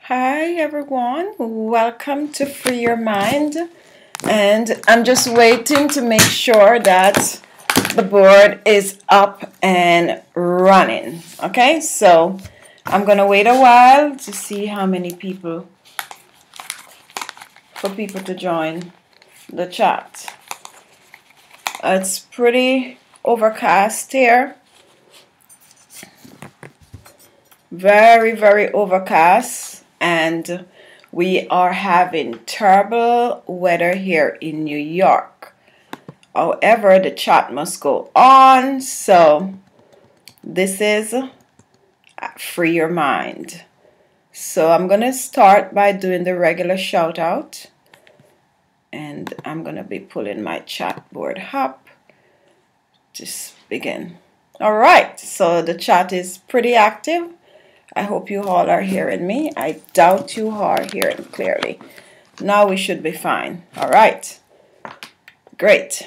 Hi everyone, welcome to Free Your Mind. And I'm just waiting to make sure that the board is up and running. Okay, so I'm gonna wait a while to see how many people, for people to join the chat. It's pretty overcast here. Very overcast, and we are having terrible weather here in New York. However, the chat must go on, so this is Free Your Mind. So I'm gonna start by doing the regular shout out, and I'm gonna be pulling my chat board up. Just begin. All right, so the chat is pretty active. I hope you all are hearing me. I doubt you are hearing clearly. Now we should be fine. All right. Great.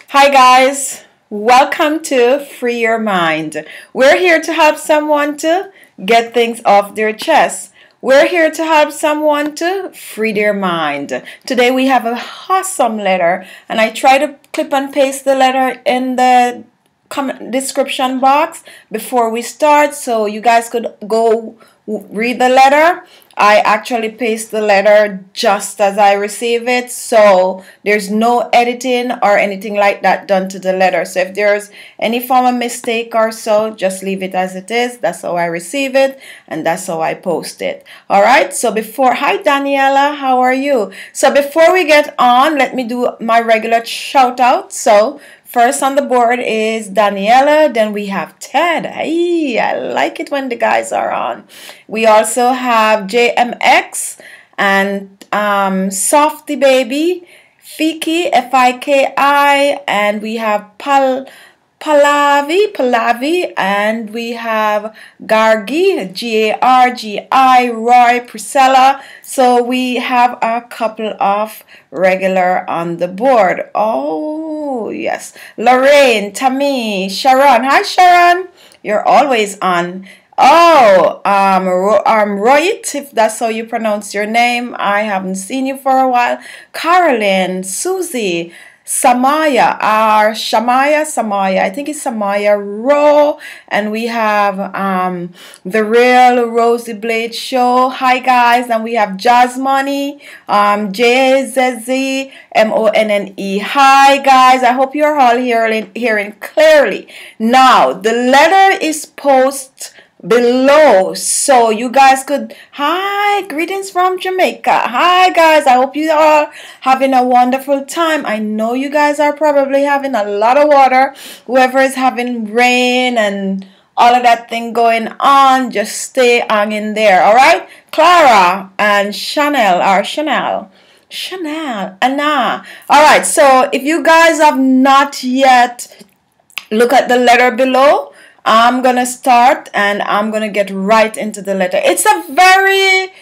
Hi guys. Welcome to Free Your Mind. We're here to help someone to get things off their chest. We're here to help someone to free their mind. Today we have a awesome letter, and I try to clip and paste the letter in the comment description box before we start, so you guys could go read the letter. I actually paste the letter just as I receive it, so there's no editing or anything like that done to the letter. So if there's any form of mistake or so, just leave it as it is. That's how I receive it, and that's how I post it. All right, so hi Daniela, how are you? So before we get on, let me do my regular shout out. So first on the board is Daniela, then we have Ted. Hey, I like it when the guys are on. We also have JMX and Softy Baby, Fiki, F-I-K-I, and we have Pallavi, and we have Gargi, G-A-R-G-I, Roy, Priscilla. So we have a couple of regular on the board. Oh, yes. Lorraine, Tammy, Sharon. Hi, Sharon. You're always on. Oh, Royit, if that's how you pronounce your name. I haven't seen you for a while. Carolyn, Susie, Samaya, Samaya, I think it's Samaya Rowe, and we have the Real Rosie Blade Show. Hi guys, and we have Jazz Money, JZZ MONNE. Hi guys, I hope you're all hearing clearly. Now the letter is posted below, so you guys could. Hi, greetings from Jamaica. Hi guys, I hope you are having a wonderful time. I know you guys are probably having a lot of water. Whoever is having rain and all of that thing going on, just stay on in there. All right, Clara and Chanel, Anna. All right, so if you guys have not yet look at the letter below, I'm gonna start and I'm gonna get right into the letter. It's a very,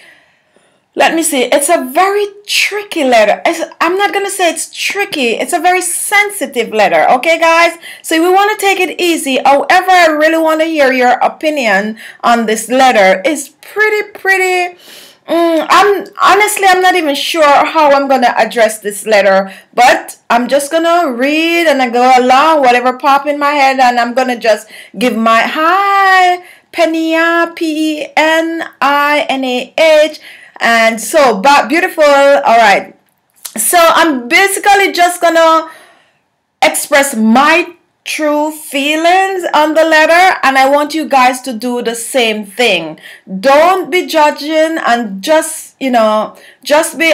it's a very tricky letter. I'm not gonna say it's tricky, it's a very sensitive letter, okay guys? So we want to take it easy. However, I really want to hear your opinion on this letter. It's pretty I'm not even sure how I'm gonna address this letter, but I'm just gonna read and I go along whatever pop in my head, and I'm gonna just give my hi Penia, Peninah, and so beautiful. All right, so I'm basically just gonna express my true feelings on the letter, and I want you guys to do the same thing. Don't be judging, and just be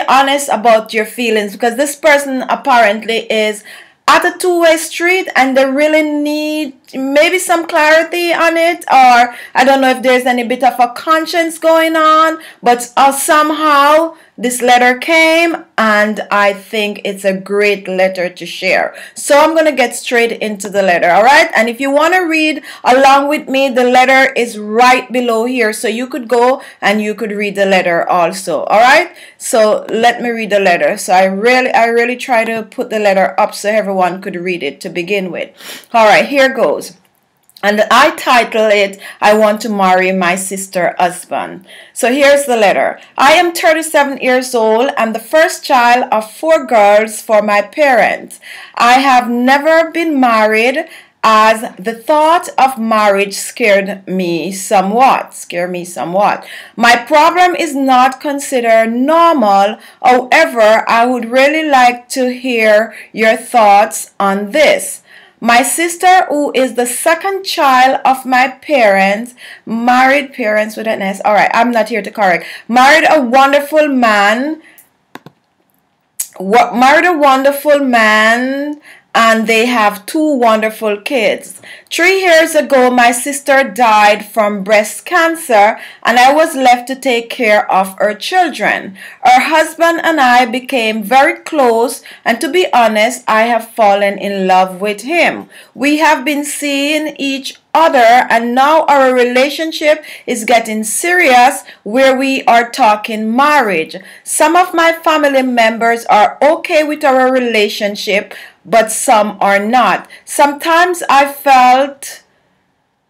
honest about your feelings, because this person apparently is at a two-way street and they really need maybe some clarity on it, or I don't know if there's any bit of a conscience going on, but somehow this letter came, and I think it's a great letter to share. So I'm going to get straight into the letter, all right? And if you want to read along with me, the letter is right below here, so you could go and you could read the letter also, all right? So let me read the letter. So I really try to put the letter up so everyone could read it to begin with. All right, here goes. And I title it, I Want to Marry My Sister Husband. So here's the letter. I am 37 years old and the first child of 4 girls for my parents. I have never been married, as the thought of marriage scared me somewhat. My problem is not considered normal. However, I would really like to hear your thoughts on this. My sister, who is the second child of my parents, married parents with an S. All right, I'm not here to correct. Married a wonderful man. And they have 2 wonderful kids. 3 years ago, my sister died from breast cancer, and I was left to take care of her children. Her husband and I became very close, and to be honest, I have fallen in love with him. We have been seeing each other, and now our relationship is getting serious, where we are talking marriage. Some of my family members are okay with our relationship, but some are not. Sometimes I felt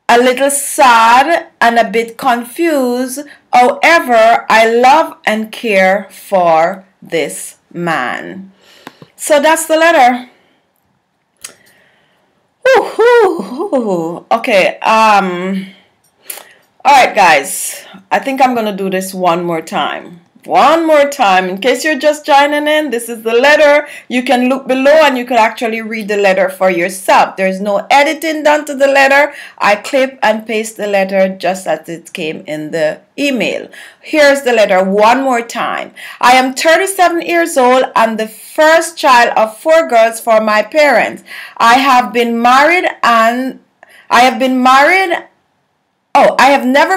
a little sad and a bit confused. However, I love and care for this man. So that's the letter. Okay, alright guys, I think I'm gonna do this one more time. In case you're just joining in, this is the letter. You can look below and you can actually read the letter for yourself. There's no editing done to the letter. I clip and paste the letter just as it came in the email. Here's the letter one more time. I am 37 years old and the first child of 4 girls for my parents. I have never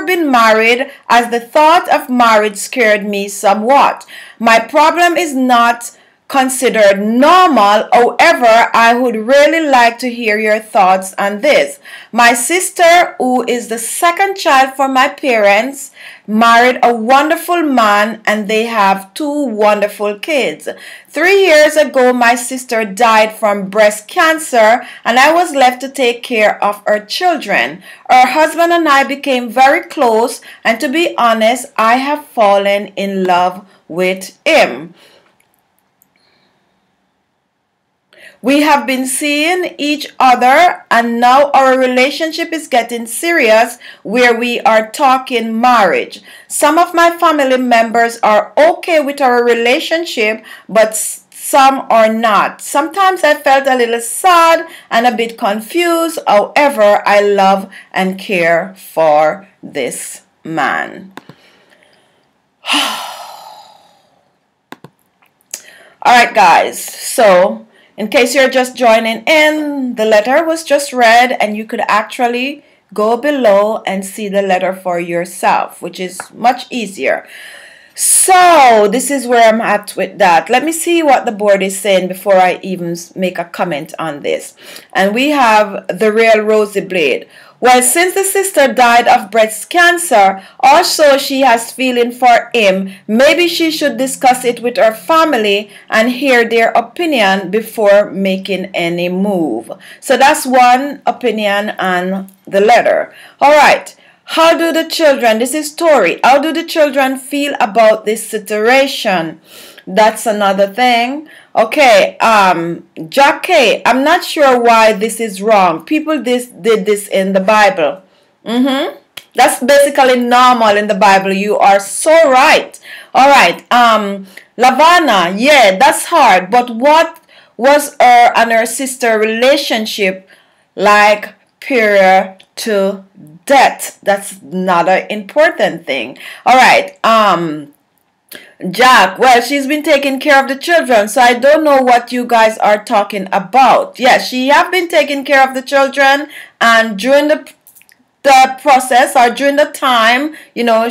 been married, as the thought of marriage scared me somewhat. My problem is not considered normal. However, I would really like to hear your thoughts on this. My sister, who is the second child for my parents, married a wonderful man, and they have 2 wonderful kids. 3 years ago, my sister died from breast cancer, and I was left to take care of her children. Her husband and I became very close, and to be honest, I have fallen in love with him. We have been seeing each other, and now our relationship is getting serious, where we are talking marriage. Some of my family members are okay with our relationship, but some are not. Sometimes I felt a little sad and a bit confused. However, I love and care for this man. Alright guys, so in case you're just joining in, the letter was just read, and you could actually go below and see the letter for yourself, which is much easier. So this is where I'm at with that. Let me see what the board is saying before I even make a comment on this. And we have the real Rosy Blade. Well, since the sister died of breast cancer, also she has feeling for him. Maybe she should discuss it with her family and hear their opinion before making any move. So that's one opinion on the letter. All right. How do the children, this is Tori, how do the children feel about this situation? That's another thing. Okay, Jackie, I'm not sure why this is wrong. People did this in the Bible. That's basically normal in the Bible. You are so right. All right, Lavana, yeah, that's hard. But what was her and her sister relationship like prior to death? That's not an important thing. All right, Jack, well, she's been taking care of the children, so I don't know what you guys are talking about. Yes, she have been taking care of the children, and during the process, or during the time, you know,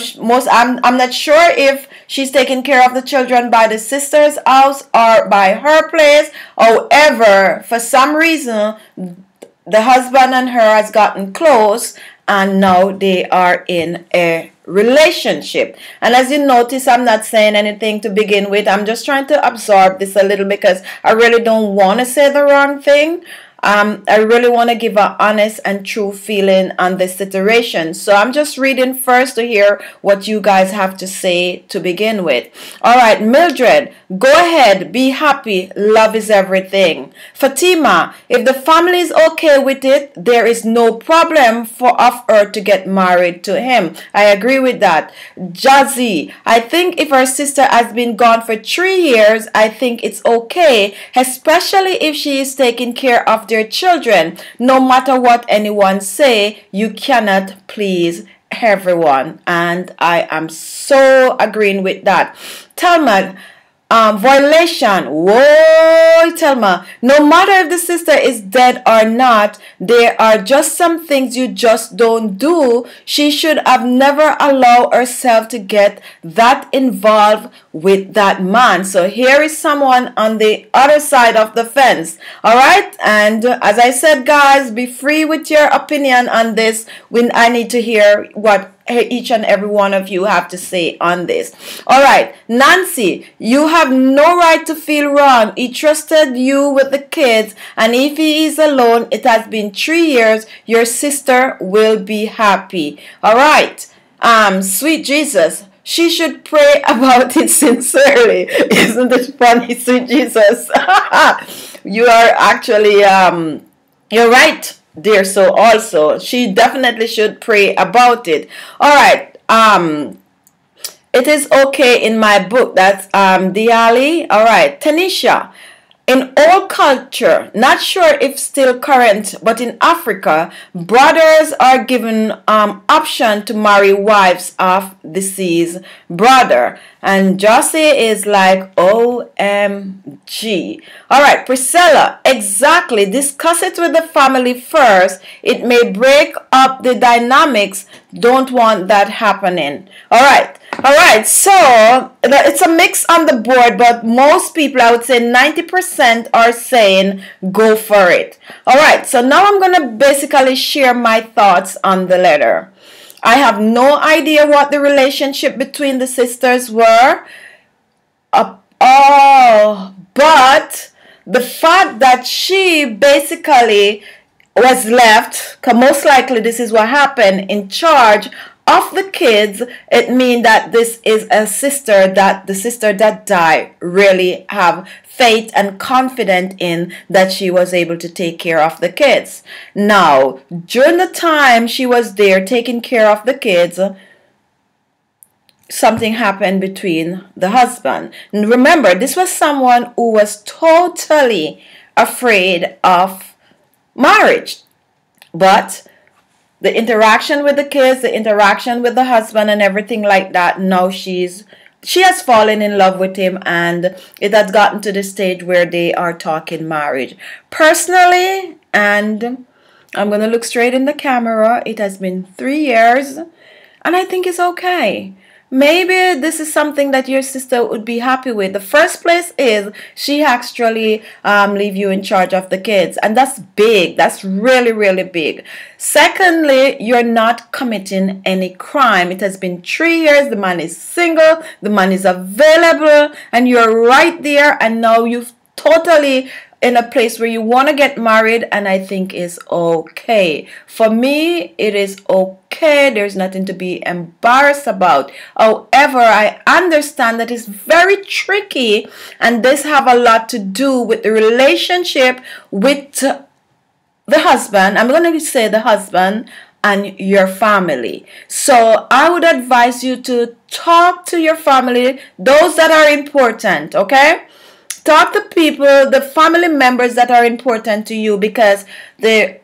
I'm not sure if she's taking care of the children by the sister's house or by her place. However, for some reason, the husband and her has gotten close, and now they are in a relationship. And as you notice, I'm not saying anything to begin with. I'm just trying to absorb this a little because I really don't want to say the wrong thing. I really want to give an honest and true feeling on this situation. So I'm just reading first to hear what you guys have to say to begin with. All right, Mildred, go ahead, be happy. Love is everything. Fatima, if the family is okay with it, there is no problem for of her to get married to him. I agree with that. Jazzy, I think if her sister has been gone for 3 years, I think it's okay, especially if she is taking care of their children. No matter what anyone say, you cannot please everyone. And I am so agreeing with that. Talmud, violation. Whoa, Telma. No matter if the sister is dead or not, there are just some things you just don't do. She should have never allowed herself to get that involved with that man. So here is someone on the other side of the fence. All right. And as I said, guys, be free with your opinion on this. When I need to hear what each and every one of you have to say on this. All right, Nancy, you have no right to feel wrong. He trusted you with the kids, and if he is alone, it has been 3 years. Your sister will be happy. All right, sweet Jesus, she should pray about it sincerely. Isn't it funny, sweet Jesus? You are actually you're right, dear. So also she definitely should pray about it. All right, it is okay in my book. That's Diali. All right, Tanisha, in old culture, not sure if still current, but in Africa, brothers are given option to marry wives of deceased brother. And Josie is like, OMG. All right, Priscilla, exactly. Discuss it with the family first. It may break up the dynamics. Don't want that happening. All right. All right, so it's a mix on the board, but most people, I would say 90% are saying go for it. All right, so now I'm going to basically share my thoughts on the letter. I have no idea what the relationship between the sisters were. But the fact that she basically was left, because most likely this is what happened, in charge of the kids, it means that this is a sister that the sister that died really have faith and confidence in that she was able to take care of the kids. Now, during the time she was there taking care of the kids, something happened between the husband. And remember, this was someone who was totally afraid of marriage. But the interaction with the kids, the interaction with the husband and everything like that, now she has fallen in love with him, and it has gotten to the stage where they are talking marriage. Personally, and I'm going to look straight in the camera, it has been 3 years, and I think it's okay. Maybe this is something that your sister would be happy with. The first place is she actually leave you in charge of the kids, and that's big. That's really, really big. Secondly, you're not committing any crime. It has been 3 years. The man is single. The man is available, and you're right there. And now you've totally in a place where you want to get married, and I think is okay. For me, it is okay. There's nothing to be embarrassed about. However, I understand that it's very tricky, and this have a lot to do with the relationship with the husband. I'm going to say the husband and your family. So I would advise you to talk to your family, those that are important, okay? Talk to people, the family members that are important to you, because the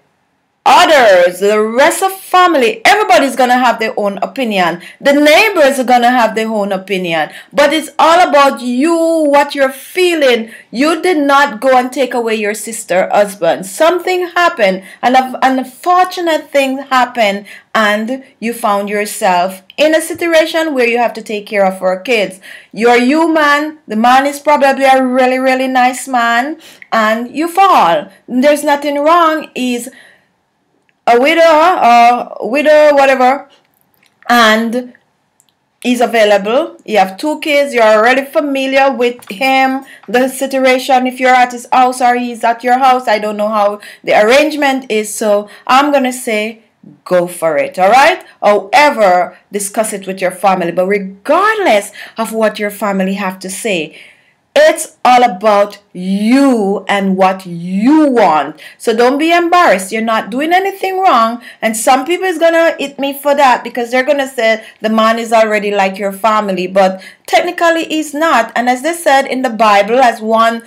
others, the rest of family, everybody's going to have their own opinion. The neighbors are going to have their own opinion. But it's all about you, what you're feeling. You did not go and take away your sister husband. Something happened, and an unfortunate thing happened, and you found yourself in a situation where you have to take care of our kids. You're human. The man is probably a really, really nice man, and you fall. There's nothing wrong. He's a widow, whatever, and He's available. You have 2 kids. You're already familiar with him, the situation. If you're at his house or he's at your house, I don't know how the arrangement is. So I'm going to say go for it. All right. However, discuss it with your family. But regardless of what your family have to say, it's all about you and what you want. So don't be embarrassed. You're not doing anything wrong. And some people is going to hit me for that because they're going to say the man is already like your family. But technically he's not. And as they said in the Bible, as one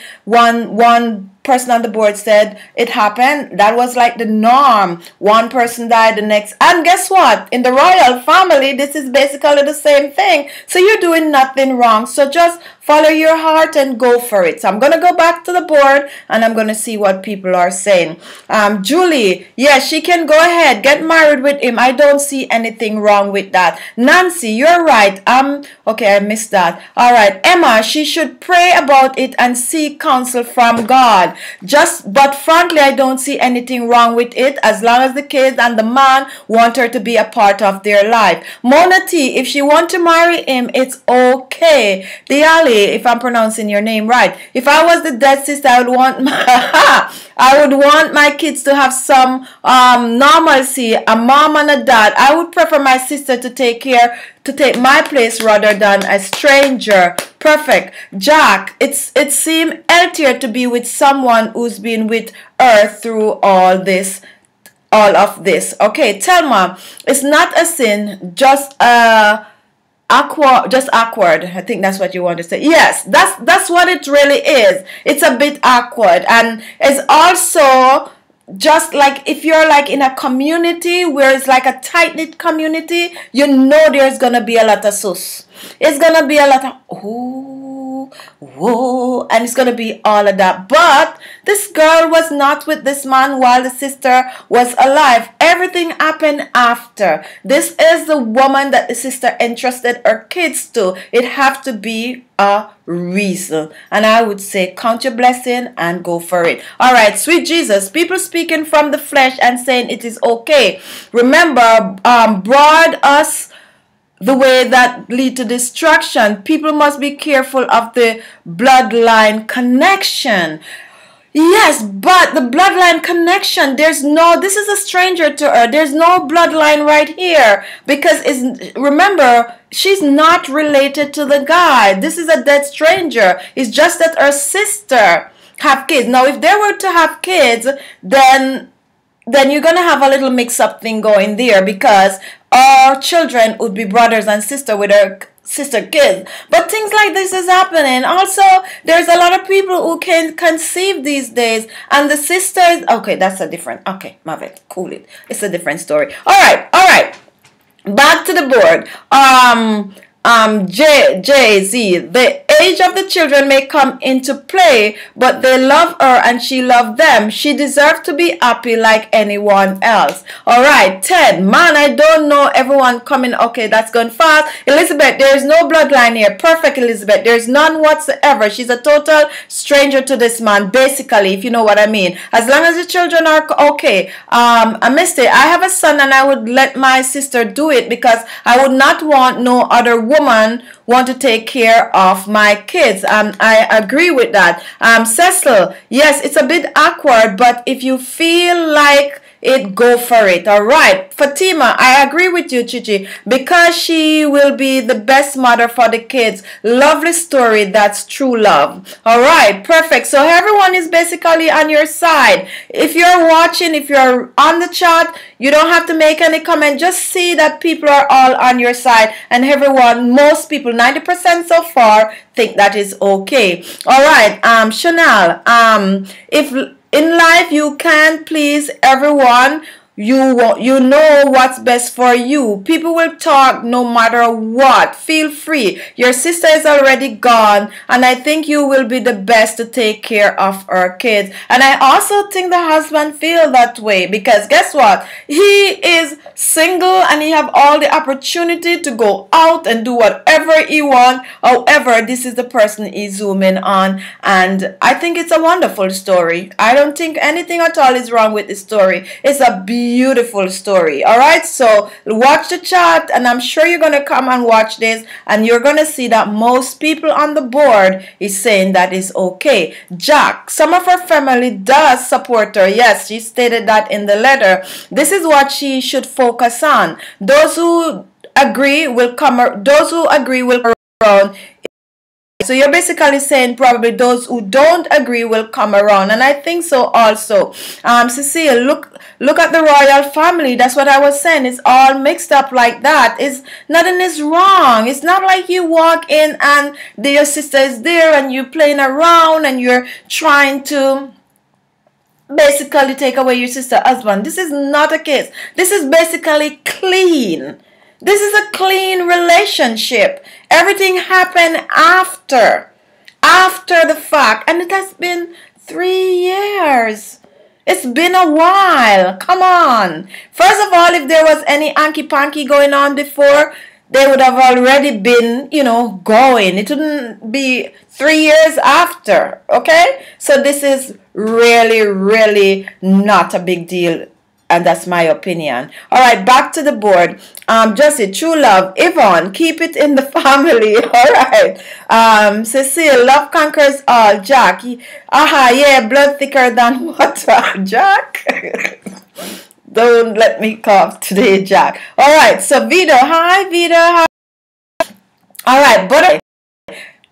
person on the board said, it happened. That was like the norm. One person died, the next. And guess what? In the royal family, this is basically the same thing. So you're doing nothing wrong. So just follow your heart and go for it. So I'm going to go back to the board and I'm going to see what people are saying. Julie, yes, she can go ahead. Get married with him. I don't see anything wrong with that. Nancy, you're right. Okay, I missed that. All right. Emma, she should pray about it and seek counsel from God. But frankly, I don't see anything wrong with it as long as the kids and the man want her to be a part of their life. Mona T, if she want to marry him, it's okay. Diali, if I'm pronouncing your name right. If I was the dead sister, I would want my kids to have some normalcy, a mom and a dad. I would prefer my sister to take my place rather than a stranger. Perfect. Jack, it seems healthier to be with someone who's been with her through all of this. Okay, Telma, it's not a sin, just awkward. I think that's what you want to say. Yes, that's what it really is. It's a bit awkward, and it's also just like if you're like in a community where it's like a tight-knit community, you know there's gonna be a lot of sus. It's gonna be a lot of whoa, and it's gonna be all of that. But this girl was not with this man while the sister was alive. Everything happened after. This is the woman that the sister entrusted her kids to. It have to be a reason. And I would say count your blessing and go for it. All right, sweet Jesus, people speaking from the flesh and saying it is okay. Remember, broad us the way that lead to destruction. People must be careful of the bloodline connection. Yes, but the bloodline connection, this is a stranger to her. There's no bloodline right here because remember, she's not related to the guy. This is a dead stranger. It's just that her sister have kids. Now, if they were to have kids, then you're going to have a little mix-up thing going there because our children would be brothers and sisters with our sister kids. But things like this is happening. Also, there's a lot of people who can conceive these days, and the sisters, okay, that's a different, okay, Mavet, cool it. It's a different story. All right. Back to the board. Jay-Z, the age of the children may come into play, but they love her and she loved them. She deserves to be happy like anyone else. All right, 10. Man, I don't know everyone coming. Okay, that's gone fast. Elizabeth, there is no bloodline here. Perfect, Elizabeth. There's none whatsoever. She's a total stranger to this man, basically, if you know what I mean. As long as the children are okay. I missed it. I have a son and I would let my sister do it because I would not want no other woman want to take care of my kids. I agree with that. Cecil, yes, it's a bit awkward, but if you feel like it, go for it. All right, Fatima, I agree with you, Chichi, because she will be the best mother for the kids. Lovely story. That's true love. All right, perfect. So everyone is basically on your side. If you're watching, if you're on the chat, you don't have to make any comment. Just see that people are all on your side, and everyone, most people, 90% so far, think that is okay. All right, Chanel, if in life you can't please everyone, you know what's best for you. People will talk no matter what. Feel free. Your sister is already gone, and I think you will be the best to take care of her kids. And I also think the husband feel that way because guess what? He is single and he have all the opportunity to go out and do whatever he want. However, this is the person he's zooming on, and I think it's a wonderful story. I don't think anything at all is wrong with the story. It's a beautiful beautiful story. All right, so watch the chat, and I'm sure you're gonna come and watch this, and you're gonna see that most people on the board is saying that is okay. Jack, some of her family does support her. Yes, she stated that in the letter. This is what she should focus on. Those who agree will come. Those who agree will come around. So you're basically saying probably those who don't agree will come around, and I think so also. Cecile, look at the royal family. That's what I was saying. It's all mixed up like that. It's nothing is wrong. It's not like you walk in and your sister is there and you're playing around and you're trying to basically take away your sister's husband. This is not a case. This is basically clean. This is a clean relationship. Everything happened after the fact, and it has been 3 years. It's been a while. Come on. First of all, if there was any hanky-panky going on before, they would have already been, going. It wouldn't be 3 years after, okay? So this is really, really not a big deal. And that's my opinion. All right, back to the board. Jussie, true love. Yvonne, keep it in the family. All right. Cecile, love conquers all. Jack, yeah, blood thicker than water. Jack. Don't let me cough today, Jack. All right, so Vito, hi, Vito. Hi. All right, but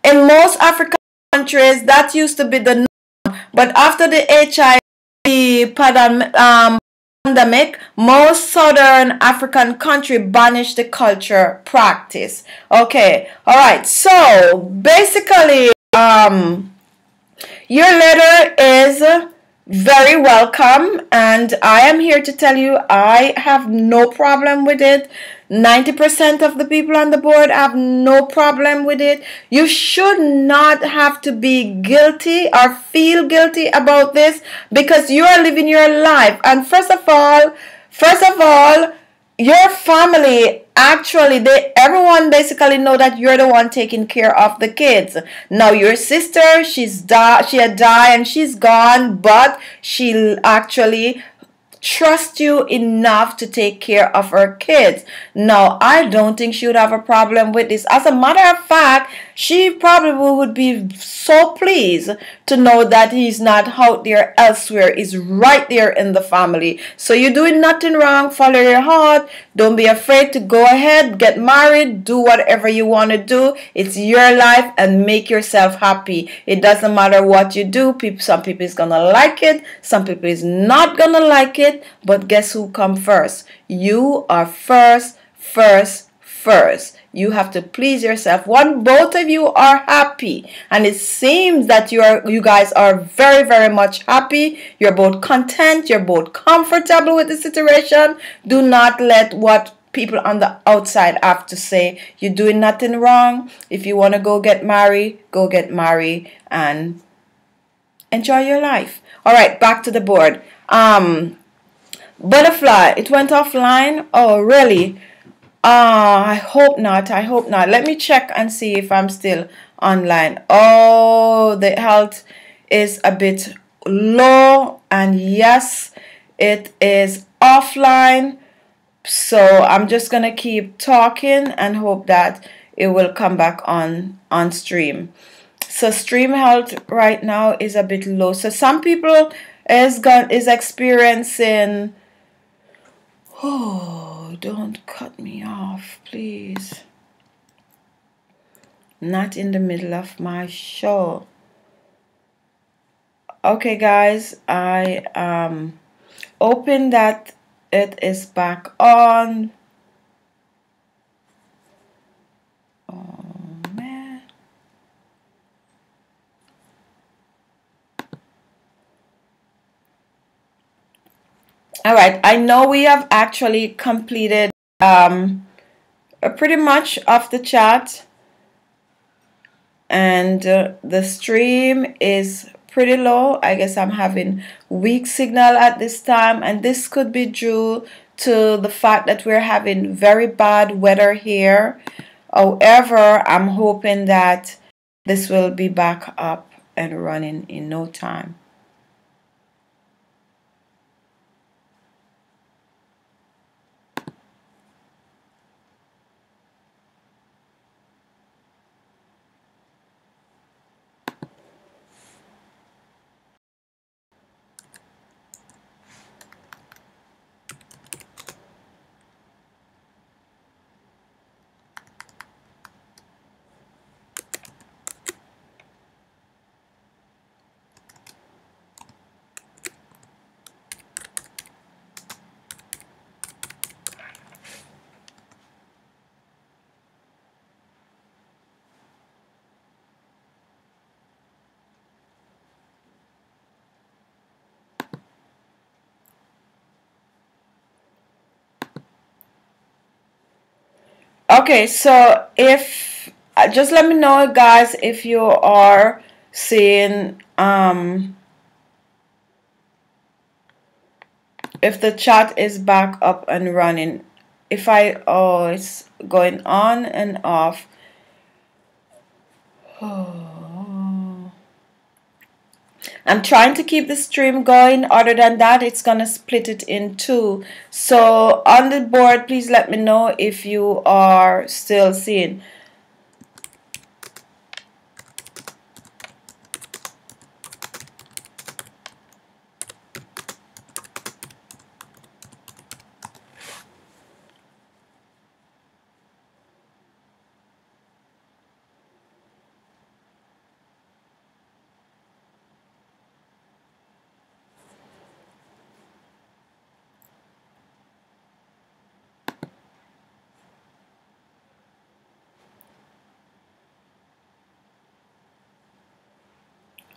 in most African countries, that used to be the norm. But after the HIV pandemic, most southern African country banished the culture practice. Okay, all right. So basically, your letter is very welcome, and I am here to tell you I have no problem with it. 90% of the people on the board have no problem with it. You should not have to be guilty or feel guilty about this, because you are living your life. And first of all, your family, actually, everyone basically know that you're the one taking care of the kids. Now your sister, she had died and she's gone, but she actually trust you enough to take care of her kids. Now, I don't think she would have a problem with this. As a matter of fact, she probably would be so pleased to know that he's not out there elsewhere. He's right there in the family. So you're doing nothing wrong. Follow your heart. Don't be afraid to go ahead, get married, do whatever you want to do. It's your life, and make yourself happy. It doesn't matter what you do. Some people is gonna like it, some people is not gonna like it, but guess who come first? You are first. You have to please yourself. When both of you are happy, and it seems that you guys are very, very much happy, you're both content, you're both comfortable with the situation, do not let what people on the outside have to say. You're doing nothing wrong. If you want to go get married and enjoy your life. All right, back to the board. Butterfly, it went offline. Oh, really? I hope not. Let me check and see if I'm still online. Oh, the health is a bit low, and yes, it is offline. So I'm just gonna keep talking and hope that it will come back on stream. So stream health right now is a bit low. So some people is experiencing. Oh, don't cut me off, please. Not in the middle of my show. Okay, guys, I open that it is back on. Oh, man. All right, I know we have actually completed pretty much of the chat, and the stream is pretty low. I guess I'm having weak signal at this time, and this could be due to the fact that we're having very bad weather here. However, I'm hoping that this will be back up and running in no time. Okay, so if just let me know, guys, if you are seeing if the chat is back up and running. If I oh, it's going on and off. Oh. I'm trying to keep the stream going. Other than that, it's gonna split it in two. So on the board, please let me know if you are still seeing.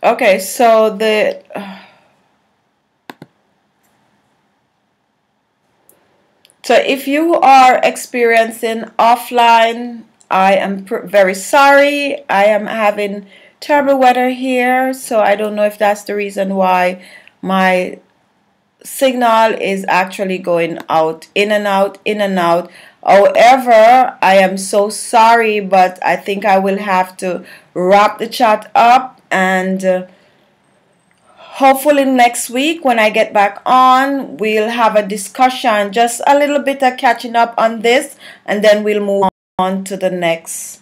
Okay, so so if you are experiencing offline, I am very sorry. I am having terrible weather here, so I don't know if that's the reason why my signal is actually going out, in and out, in and out. However, I am so sorry, but I think I will have to wrap the chat up and hopefully next week when I get back on, we'll have a discussion, just a little bit of catching up on this, and then we'll move on to the next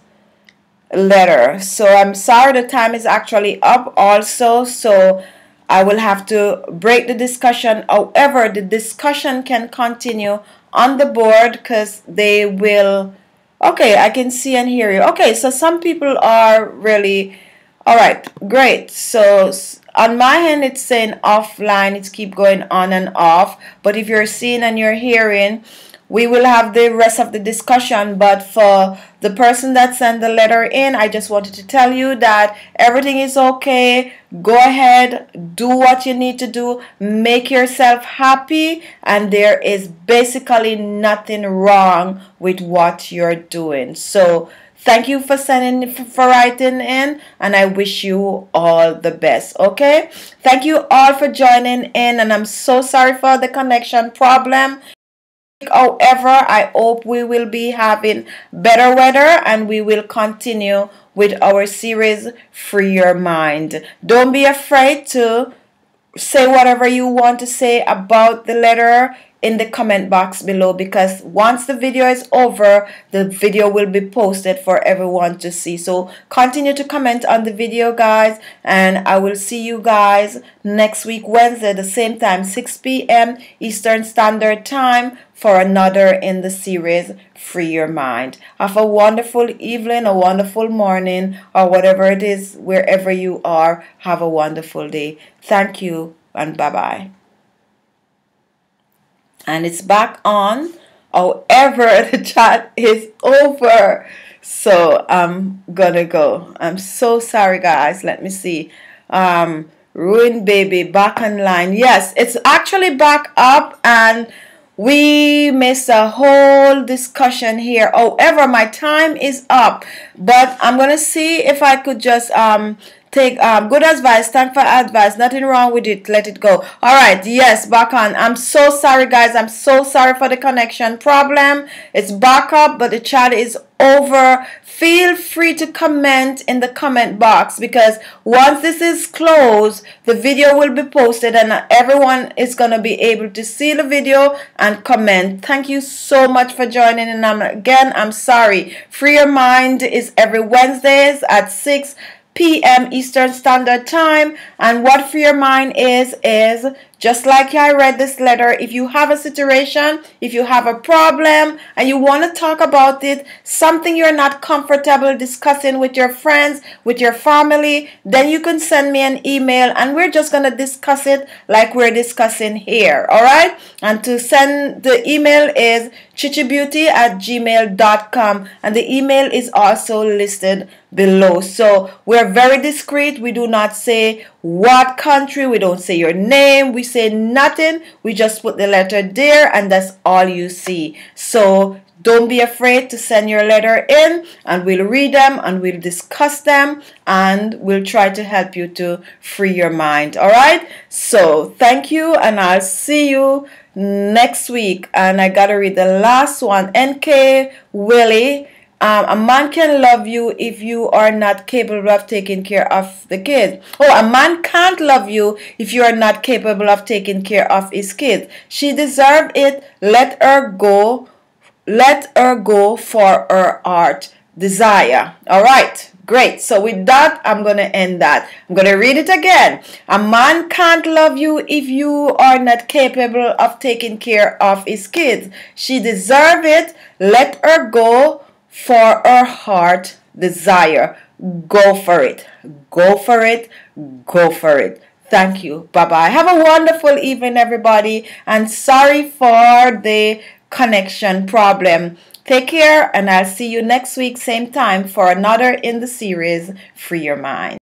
letter. So I'm sorry the time is actually up also, so I will have to break the discussion. However, the discussion can continue on the board because they will. Okay, I can see and hear you. Okay, so some people are really. All right, great. So on my end, it's saying offline. It's keep going on and off. But if you're seeing and you're hearing, we will have the rest of the discussion. But for the person that sent the letter in, I just wanted to tell you that everything is okay. Go ahead, do what you need to do, make yourself happy, and there is basically nothing wrong with what you're doing. So thank you for writing in, and I wish you all the best. Okay, thank you all for joining in, and I'm so sorry for the connection problem. However, I hope we will be having better weather and we will continue with our series Free Your Mind. Don't be afraid to say whatever you want to say about the letter in the comment box below, because once the video is over, the video will be posted for everyone to see. So continue to comment on the video, guys, and I will see you guys next week Wednesday the same time, 6 p.m. Eastern Standard Time, for another in the series Free Your Mind. Have a wonderful evening, a wonderful morning, or whatever it is, wherever you are. Have a wonderful day. Thank you, and bye-bye. And it's back on. However, the chat is over. So I'm gonna go. I'm so sorry, guys. Let me see. Ruined Baby back online. Yes, it's actually back up, and we missed a whole discussion here. However, my time is up, but I'm gonna see if I could just take good advice. Thank for advice. Nothing wrong with it. Let it go. All right. Yes, back on. I'm so sorry, guys. I'm so sorry for the connection problem. It's back up, but the chat is over. Feel free to comment in the comment box, because once this is closed, the video will be posted and everyone is going to be able to see the video and comment. Thank you so much for joining, and again, I'm sorry. Free Your Mind is every Wednesdays at 6 p.m. Eastern Standard Time, and what Free Your Mind is just like I read this letter. If you have a situation, if you have a problem and you want to talk about it, something you're not comfortable discussing with your friends, with your family, then you can send me an email and we're just going to discuss it like we're discussing here. All right? And to send the email is chichibeauty@gmail.com, and the email is also listed below. So we're very discreet. We do not say what country, we don't say your name, we say nothing. We just put the letter there and that's all you see. So Don't be afraid to send your letter in, and we'll read them and we'll discuss them and we'll try to help you to free your mind. All right? So thank you, and I'll see you next week. And I gotta read the last one. NK Willie. A man can love you if you are not capable of taking care of the kids. Oh, a man can't love you if you are not capable of taking care of his kids. She deserved it. Let her go. Let her go for her heart desire. All right. Great. So with that, I'm going to end that. I'm going to read it again. A man can't love you if you are not capable of taking care of his kids. She deserves it. Let her go for her heart desire. Go for it. Go for it. Go for it. Thank you. Bye-bye. Have a wonderful evening, everybody. And sorry for the connection problem. Take care, and I'll see you next week, same time, for another in the series, Free Your Mind.